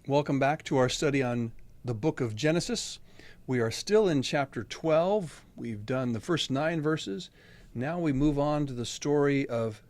Welcome back to our study on the book of Genesis. We are still in chapter 12. We've done the first 9 verses. Now we move on to the story of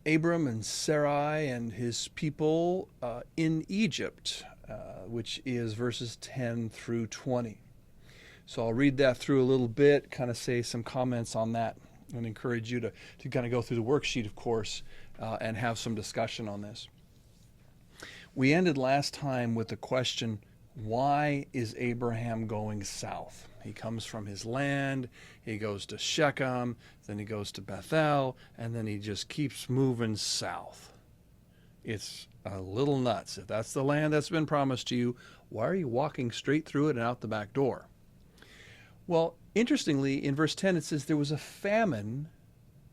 Abram and Sarai and his people in Egypt, which is verses 10 through 20. So I'll read that through a little bit, kind of say some comments on that, and encourage you to kind of go through the worksheet, of course, and have some discussion on this. We ended last time with the question, why is Abraham going south? He comes from his land, he goes to Shechem, then he goes to Bethel, and then he just keeps moving south. It's a little nuts. If that's the land that's been promised to you, why are you walking straight through it and out the back door? Well, interestingly, in verse 10 it says there was a famine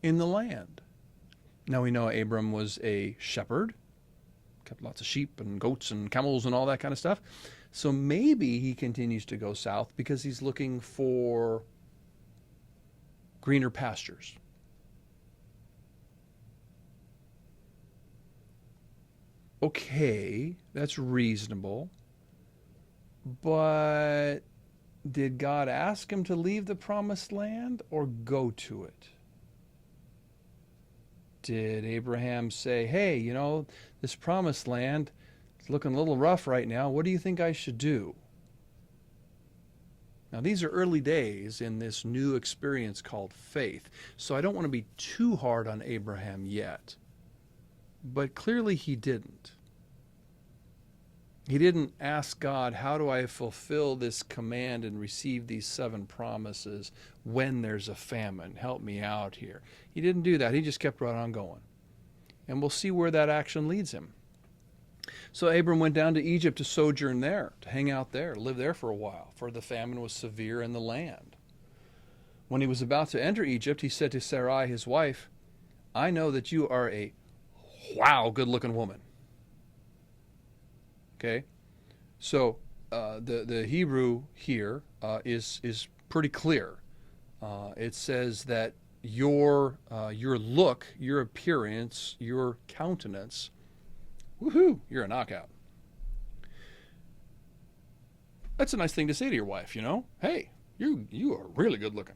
in the land. Now we know Abram was a shepherd, kept lots of sheep and goats and camels and all that kind of stuff. So maybe he continues to go south because he's looking for greener pastures. Okay, that's reasonable. But did God ask him to leave the promised land or go to it? Did Abraham say, hey, this promised land is looking a little rough right now. What do you think I should do? Now, these are early days in this new experience called faith, so I don't want to be too hard on Abraham yet. But clearly he didn't. He didn't ask God, how do I fulfill this command and receive these 7 promises when there's a famine? Help me out here. He didn't do that. He just kept right on going. And we'll see where that action leads him. So Abram went down to Egypt to sojourn there, to hang out there, live there for a while, for the famine was severe in the land. When he was about to enter Egypt, he said to Sarai, his wife, I know that you are a good-looking woman. Okay, so the Hebrew here is pretty clear. It says that your look, your appearance, your countenance, woohoo, you're a knockout. That's a nice thing to say to your wife, Hey, you are really good looking.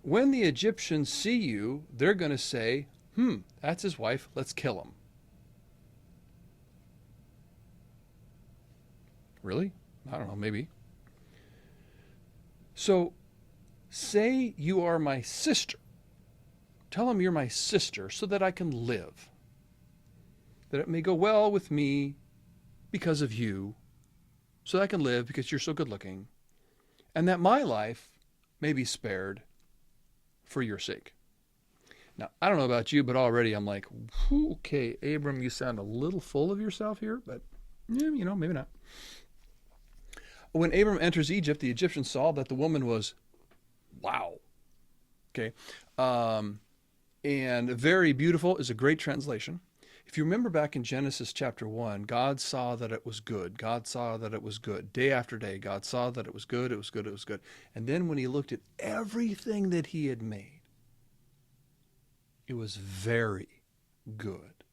When the Egyptians see you, they're going to say, that's his wife, let's kill him. Really? I don't know, maybe. So, say you are my sister. Tell them you're my sister so that I can live. That it may go well with me because of you, so that I can live because you're so good looking, and that my life may be spared for your sake. Now, I don't know about you, but already I'm like, okay, Abram, you sound a little full of yourself here, but maybe not. When Abram enters Egypt, the Egyptians saw that the woman was, wow. Okay. And very beautiful is a great translation. If you remember back in Genesis chapter 1, God saw that it was good. God saw that it was good. Day after day, God saw that it was good, it was good, it was good. And then when he looked at everything that he had made, it was very good.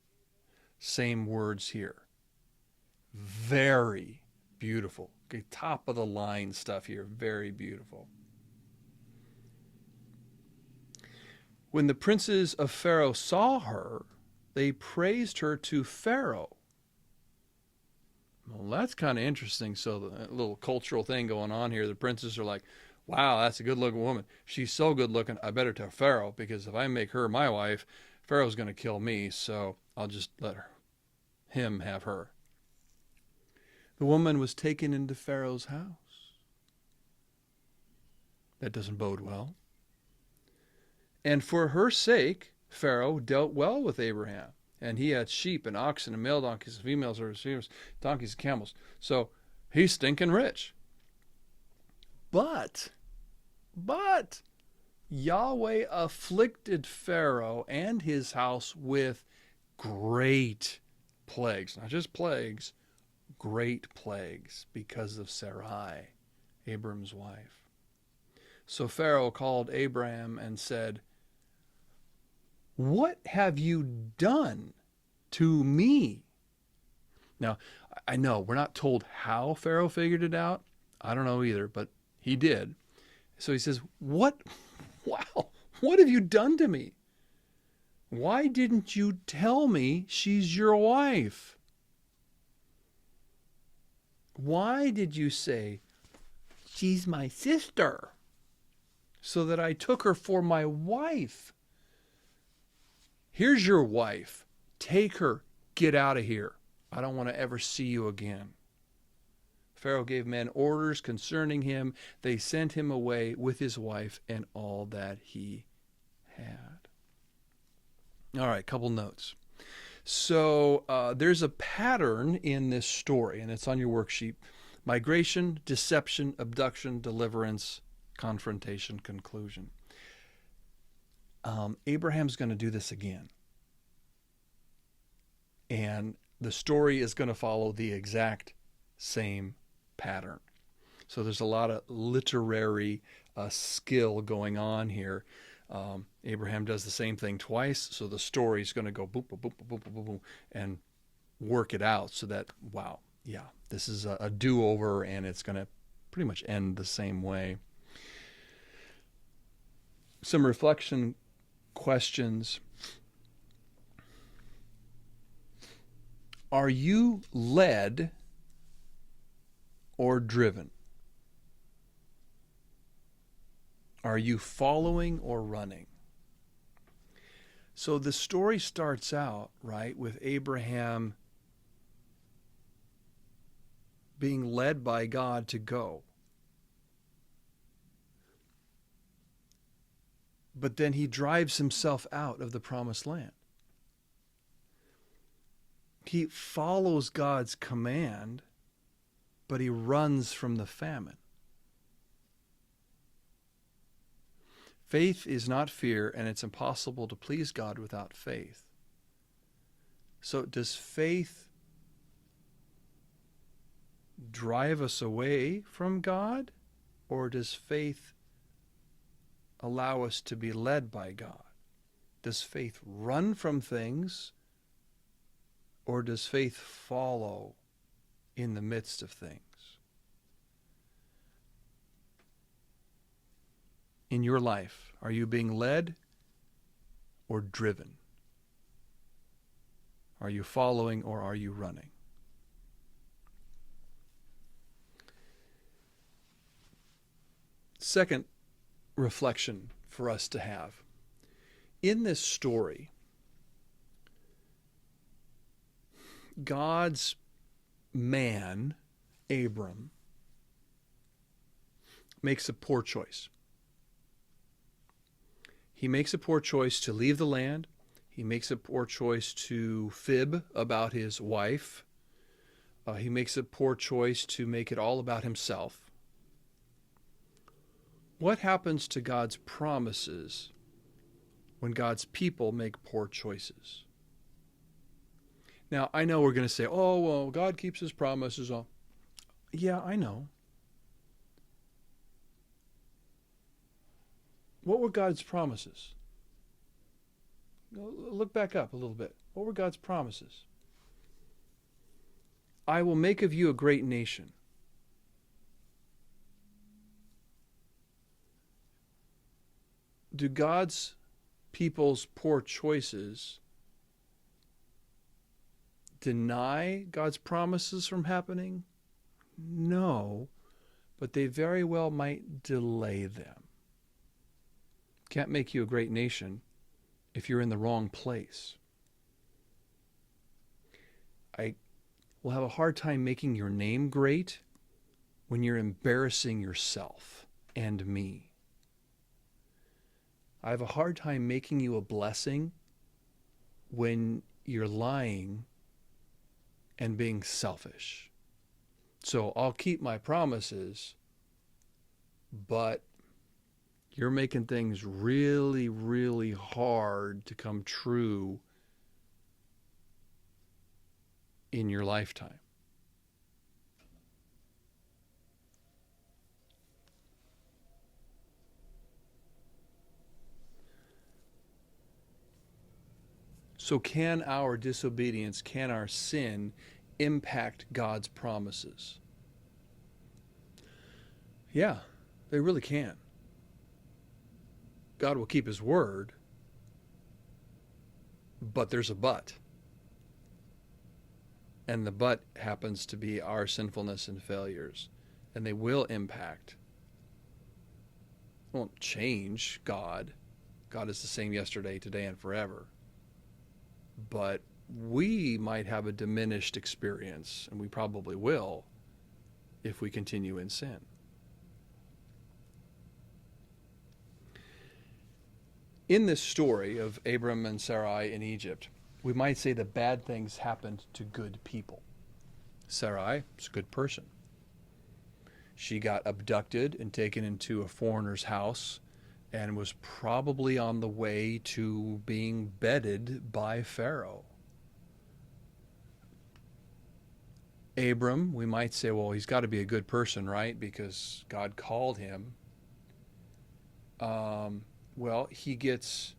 Same words here. Very beautiful. Okay, top of the line stuff here. Very beautiful. When the princes of Pharaoh saw her, they praised her to Pharaoh. Well, that's kind of interesting. So the little cultural thing going on here. The princes are like, wow, that's a good looking woman. She's so good looking, I better tell Pharaoh, because if I make her my wife, Pharaoh's going to kill me. So I'll just let him have her. The woman was taken into Pharaoh's house. That doesn't bode well. And for her sake, Pharaoh dealt well with Abraham. And he had sheep and oxen and male donkeys and females, donkeys and camels. So he's stinking rich. But Yahweh afflicted Pharaoh and his house with great plagues. Not just plagues, great plagues because of Sarai, Abram's wife. So Pharaoh called Abraham and said, "What have you done to me Now, I know we're not told how Pharaoh figured it out. I don't know either, but he did. So he says, "What? Wow, what have you done to me? Why didn't you tell me she's your wife? Why did you say, she's my sister, so that I took her for my wife? Here's your wife. Take her. Get out of here. I don't want to ever see you again." Pharaoh gave men orders concerning him. They sent him away with his wife and all that he had. All right, couple notes. So there's a pattern in this story, and it's on your worksheet. Migration, deception, abduction, deliverance, confrontation, conclusion. Abraham's going to do this again. And the story is going to follow the exact same pattern. So there's a lot of literary skill going on here. Abraham does the same thing twice, so the story is going to go boop, boop, boop, boop, boop, boop, boop, and work it out so that, wow, yeah, this is a do-over, and it's going to pretty much end the same way. Some reflection questions. Are you led or driven? Are you following or running? So the story starts out, right, with Abraham being led by God to go. But then he drives himself out of the promised land. He follows God's command, but he runs from the famine. Faith is not fear, and it's impossible to please God without faith. So does faith drive us away from God, or does faith allow us to be led by God? Does faith run from things, or does faith follow in the midst of things? In your life, are you being led or driven? Are you following or are you running? Second reflection for us to have. In this story, God's man, Abram, makes a poor choice. He makes a poor choice to leave the land. He makes a poor choice to fib about his wife. He makes a poor choice to make it all about himself. What happens to God's promises when God's people make poor choices? Now, I know we're going to say, oh, well, God keeps his promises. Yeah, I know. What were God's promises? Look back up a little bit. What were God's promises? I will make of you a great nation. Do God's people's poor choices deny God's promises from happening? No, but they very well might delay them. Can't make you a great nation if you're in the wrong place. I will have a hard time making your name great when you're embarrassing yourself and me. I have a hard time making you a blessing when you're lying and being selfish. So I'll keep my promises, but you're making things really, really hard to come true in your lifetime. So can our disobedience, can our sin impact God's promises? Yeah, they really can. God will keep his word, but there's a but. And the but happens to be our sinfulness and failures. And they will impact. Won't change God. God is the same yesterday, today, and forever. But we might have a diminished experience, and we probably will, if we continue in sin. In this story of Abram and Sarai in Egypt, we might say that bad things happened to good people. Sarai is a good person. She got abducted and taken into a foreigner's house and was probably on the way to being bedded by Pharaoh. Abram, we might say, well, he's got to be a good person, right? Because God called him. Well, he gets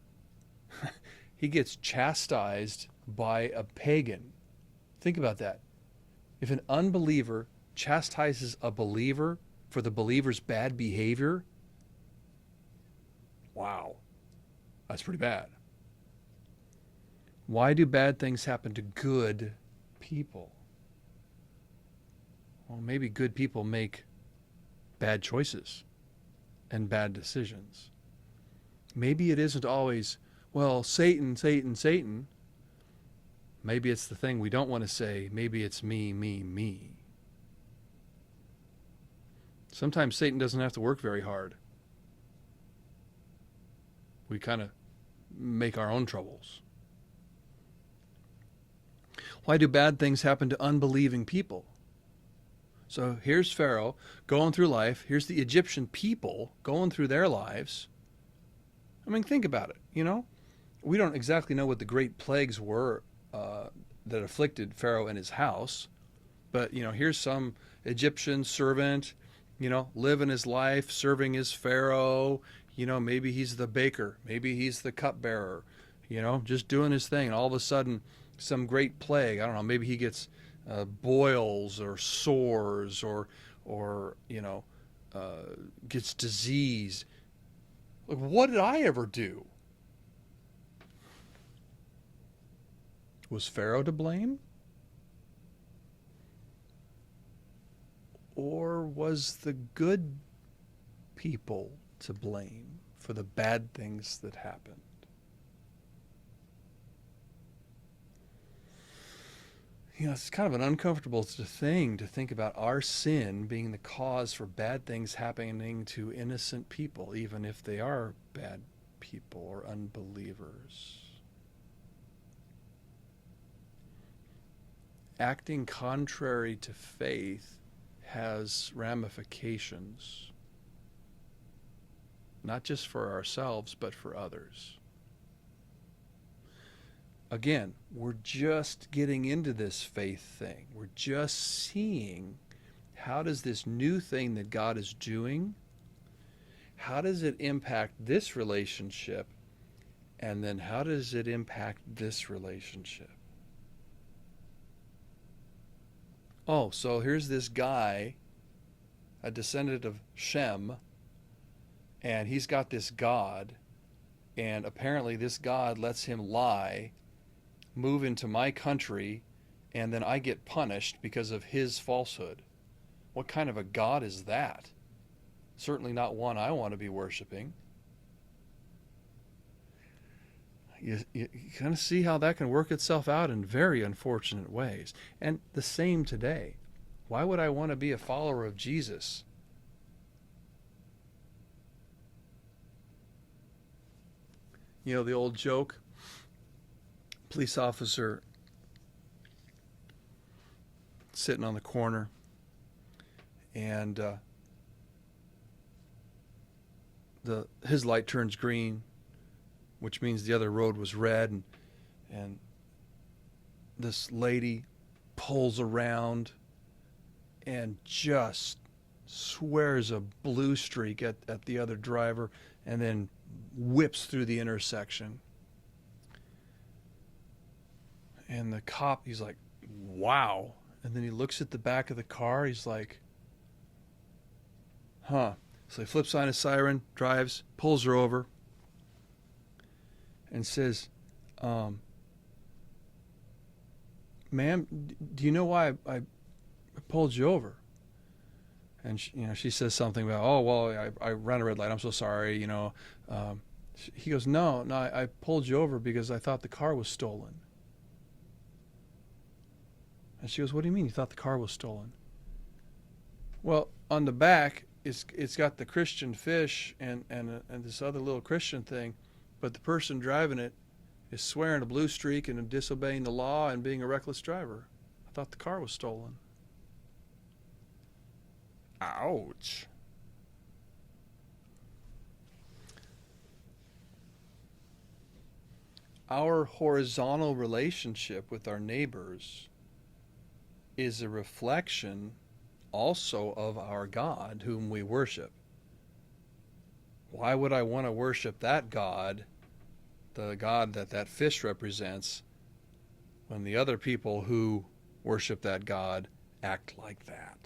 chastised by a pagan. Think about that. If an unbeliever chastises a believer for the believer's bad behavior, wow, that's pretty bad. Why do bad things happen to good people? Well, maybe good people make bad choices and bad decisions. Maybe it isn't always, well, Satan, Satan, Satan. Maybe it's the thing we don't want to say. Maybe it's me, me, me. Sometimes Satan doesn't have to work very hard. We kind of make our own troubles. Why do bad things happen to unbelieving people? So here's Pharaoh going through life. Here's the Egyptian people going through their lives. I mean, think about it, you know? We don't exactly know what the great plagues were that afflicted Pharaoh and his house. But, you know, here's some Egyptian servant, you know, living his life, serving his Pharaoh. You know, maybe he's the baker. Maybe he's the cupbearer, you know, just doing his thing. And all of a sudden, some great plague, I don't know, maybe he gets boils or sores or you know, gets disease. Like, what did I ever do? Was Pharaoh to blame? Or was the good people to blame for the bad things that happened? You know, it's kind of an uncomfortable thing to think about our sin being the cause for bad things happening to innocent people, even if they are bad people or unbelievers. Acting contrary to faith has ramifications, not just for ourselves, but for others. Again, we're just getting into this faith thing. We're just seeing, how does this new thing that God is doing, how does it impact this relationship? And then how does it impact this relationship? Oh, so here's this guy, a descendant of Shem, and he's got this God, and apparently this God lets him lie, move into my country, and then I get punished because of his falsehood. What kind of a God is that? Certainly not one I want to be worshiping. You kind of see how that can work itself out in very unfortunate ways. And the same today. Why would I want to be a follower of Jesus? You know the old joke? Police officer sitting on the corner, and his light turns green, which means the other road was red, and this lady pulls around and just swears a blue streak at the other driver, and then whips through the intersection. And the cop, he's like, wow. And then he looks at the back of the car. He's like, huh. So he flips on his siren, drives, pulls her over, and says, ma'am, do you know why I pulled you over? And she says something about, oh, well, I ran a red light. I'm so sorry. He goes, no, I pulled you over because I thought the car was stolen. And she goes, what do you mean you thought the car was stolen? Well, on the back, it's got the Christian fish and this other little Christian thing, but the person driving it is swearing a blue streak and disobeying the law and being a reckless driver. I thought the car was stolen. Ouch. Our horizontal relationship with our neighbors is a reflection also of our God whom we worship. Why would I want to worship that God, the God that fish represents, when the other people who worship that God act like that?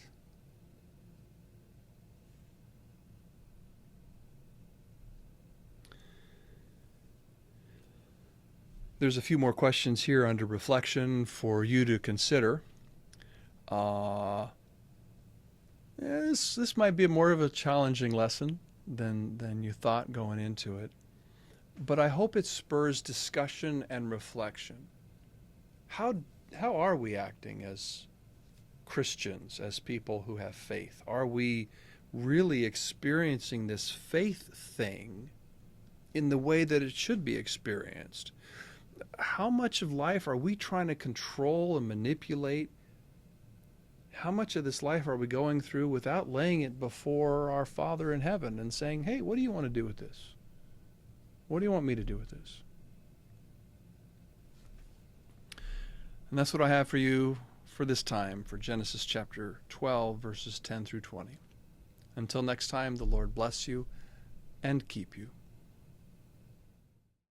There's a few more questions here under reflection for you to consider. This might be more of a challenging lesson than you thought going into it, but I hope it spurs discussion and reflection. How are we acting as Christians, as people who have faith? Are we really experiencing this faith thing in the way that it should be experienced? How much of life are we trying to control and manipulate? How much of this life are we going through without laying it before our Father in heaven and saying, hey, what do you want to do with this? What do you want me to do with this? And that's what I have for you for this time, for Genesis chapter 12, verses 10 through 20. Until next time, the Lord bless you and keep you.